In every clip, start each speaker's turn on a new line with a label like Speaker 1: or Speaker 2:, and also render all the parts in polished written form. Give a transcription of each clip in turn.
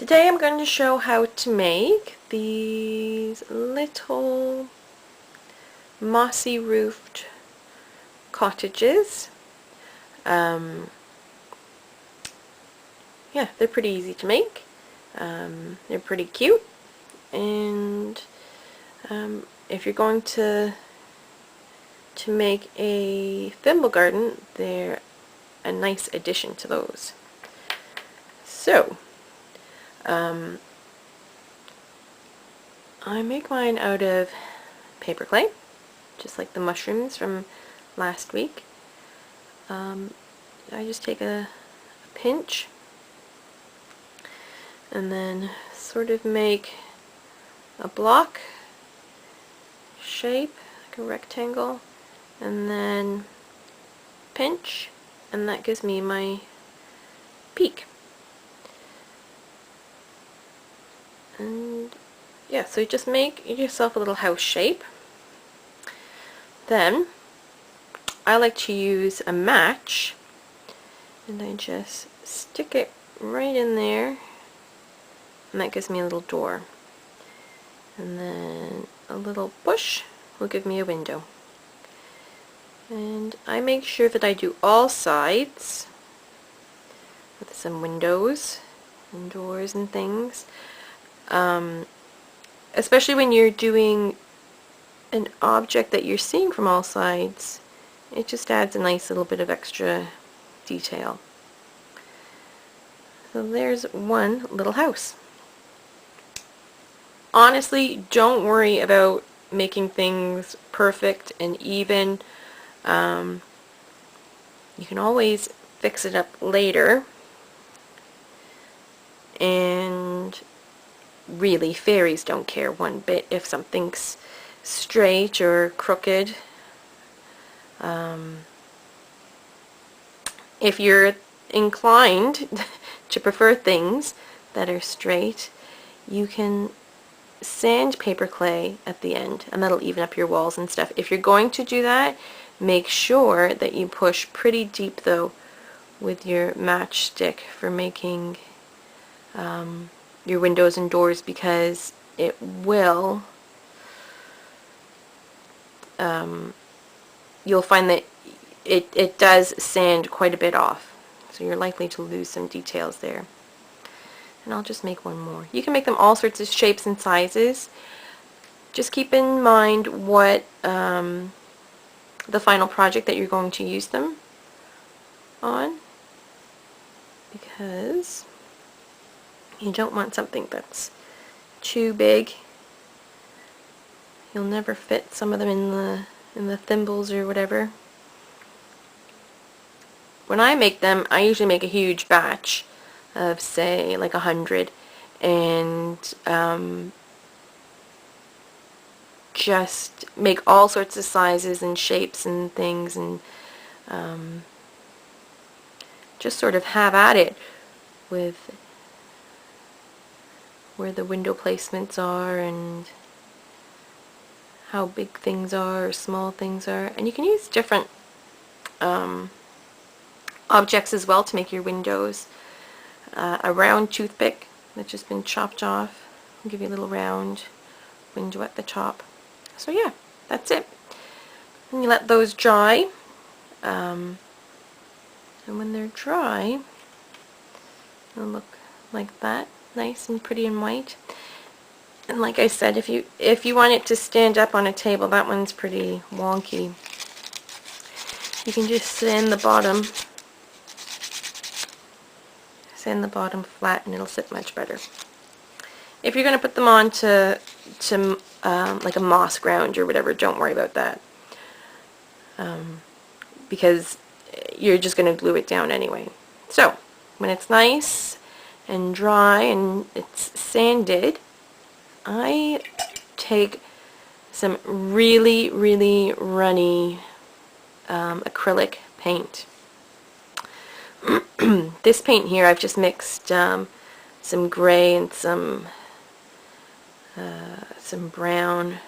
Speaker 1: Today I'm going to show how to make these little mossy roofed cottages. Yeah, they're pretty easy to make. They're pretty cute, and if you're going to make a thimble garden, they're a nice addition to those. So I make mine out of paperclay, just like the mushrooms from last week. I just take a pinch and then sort of make a block shape, like a rectangle, and then pinch, and that gives me my peak. And yeah, so you just make yourself a little house shape. Then I like to use a match, and I just stick it right in there, and that gives me a little door. And then a little push will give me a window. And I make sure that I do all sides with some windows and doors and things. Especially when you're doing an object that you're seeing from all sides, it just adds a nice little bit of extra detail. So there's one little house. Honestly, don't worry about making things perfect and even. You can always fix it up later, and really, fairies don't care one bit if something's straight or crooked. If you're inclined to prefer things that are straight, you can sand paperclay at the end, and that'll even up your walls and stuff. If you're going to do that, make sure that you push pretty deep though with your matchstick for making your windows and doors, because it will you'll find that it does sand quite a bit off, so you're likely to lose some details there. And I'll just make one more. You can make them all sorts of shapes and sizes. Just keep in mind what the final project that you're going to use them on, because you don't want something that's too big. You'll never fit some of them in the thimbles or whatever. When I make them, I usually make a huge batch of, say, like 100, and just make all sorts of sizes and shapes and things, and just sort of have at it with where the window placements are and how big things are or small things are. And you can use different objects as well to make your windows. A round toothpick that's just been chopped off will give you a little round window at the top. So yeah, that's it. And you let those dry, and when they're dry, they'll look like that, nice and pretty and white. And like I said, if you want it to stand up on a table, that one's pretty wonky. You can just sand the bottom flat, and it'll sit much better. If you're going to put them on to like a moss ground or whatever, don't worry about that, because you're just going to glue it down anyway. So when it's nice and dry and it's sanded, I take some really, really runny acrylic paint. This paint here, I've just mixed some gray and some brown.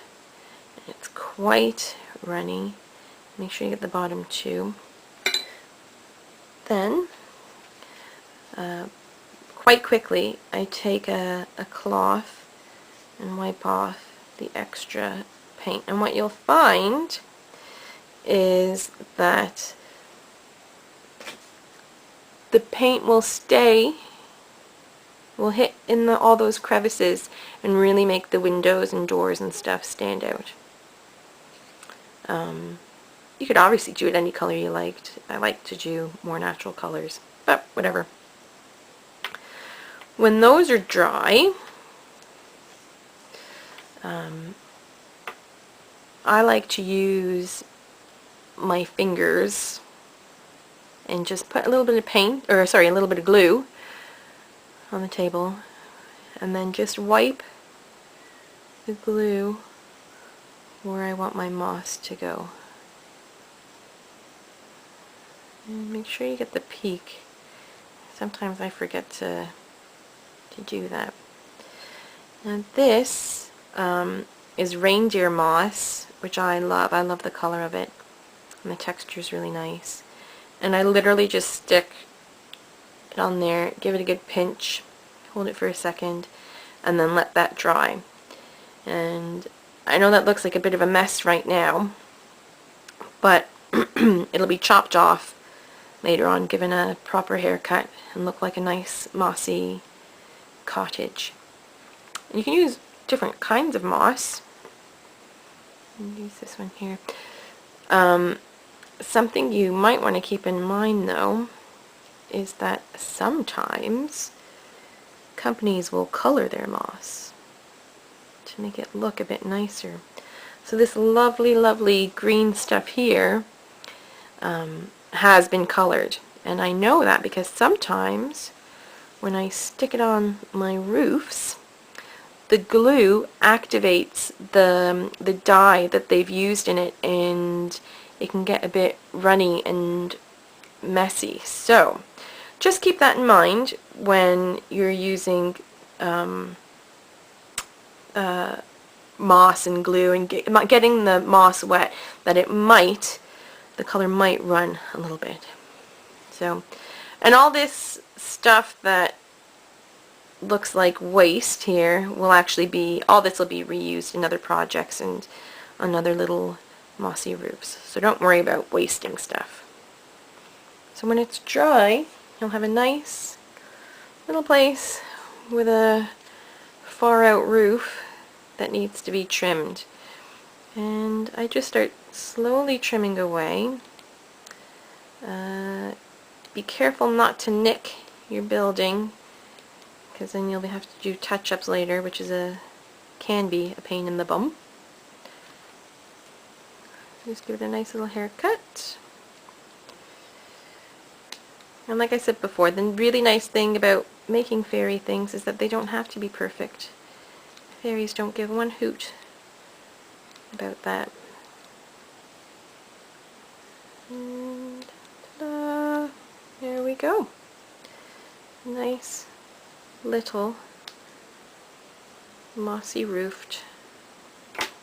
Speaker 1: It's quite runny. Make sure you get the bottom too. Then, of quite quickly, I take a cloth and wipe off the extra paint. And what you'll find is that the paint will hit in all those crevices and really make the windows and doors and stuff stand out. You could obviously do it any color you liked. I like to do more natural colors, but whatever. When those are dry, I like to use my fingers and just put a little bit of paint, or sorry, a little bit of glue on the table, and then just wipe the glue where I want my moss to go. And make sure you get the peak. Sometimes I forget to do that. Now this is reindeer moss, which I love. I love the color of it, and the texture is really nice. And I literally just stick it on there, give it a good pinch, hold it for a second, and then let that dry. And I know that looks like a bit of a mess right now, but it'll be chopped off later on, given a proper haircut, and look like a nice mossy cottage. And you can use different kinds of moss. Use this one here. Something you might want to keep in mind though is that sometimes companies will color their moss to make it look a bit nicer. So this lovely green stuff here has been colored, and I know that because sometimes when I stick it on my roofs, the glue activates the dye that they've used in it, and it can get a bit runny and messy. So just keep that in mind when you're using moss and glue and getting the moss wet, that the color might run a little bit. So, and all this stuff that looks like waste here will actually be, all this will be reused in other projects and on other little mossy roofs. So don't worry about wasting stuff. So when it's dry, you'll have a nice little place with a far out roof that needs to be trimmed. And I just start slowly trimming away. Be careful not to nick your building, because then you'll have to do touch-ups later, which can be a pain in the bum. Just give it a nice little haircut. And like I said before, the really nice thing about making fairy things is that they don't have to be perfect. Fairies don't give one hoot about that. And ta-da! There we go. Nice little mossy roofed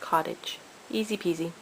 Speaker 1: cottage. Easy peasy.